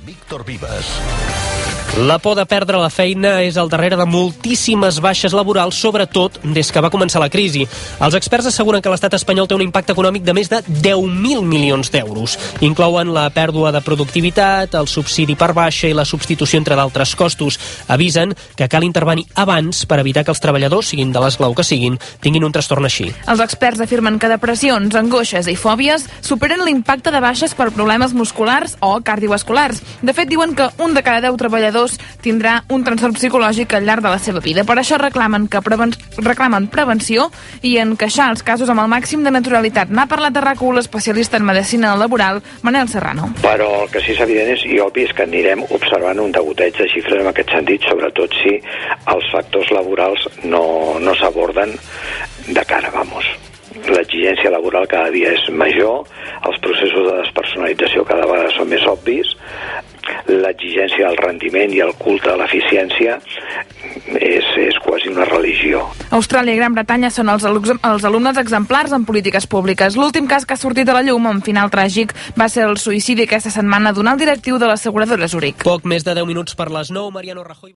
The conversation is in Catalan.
Víctor Vives. La por de perdre la feina és al darrere de moltíssimes baixes laborals, sobretot des que va començar la crisi. Els experts asseguren que l'estat espanyol té un impacte econòmic de més de 10.000 milions d'euros. Inclouen la pèrdua de productivitat, el subsidi per baixa i la substitució entre d'altres costos. Avisen que cal intervenir abans per evitar que els treballadors, siguin de l'esclau que siguin, tinguin un trastorn així. Els experts afirmen que depressions, angoixes i fòbies superen l'impacte de baixes per problemes musculars o cardiovasculars. De fet, diuen que un de cada 10 treballadors tindrà un trastorn psicològic al llarg de la seva vida. Per això reclamen prevenció i encaixar els casos amb el màxim de naturalitat. N'ha parlat a RAC1 l'especialista en medicina laboral, Manel Serrano. Però el que sí és evident i obvi és que anirem observant un degoteig de xifres en aquest sentit, sobretot si els factors laborals no s'aborden de cara, l'exigència laboral cada dia és major, els processos de despersonalització cada vegada són més obvis, l'exigència del rendiment i el culte a l'eficiència és quasi una religió. Austràlia i Gran Bretanya són els alumnes exemplars en polítiques públiques. L'últim cas que ha sortit a la llum amb final tràgic va ser el suïcidi aquesta setmana d'un alt directiu de l'asseguradora Zurich. Poc més de 10 minuts per les 9, Mariano Rajoy.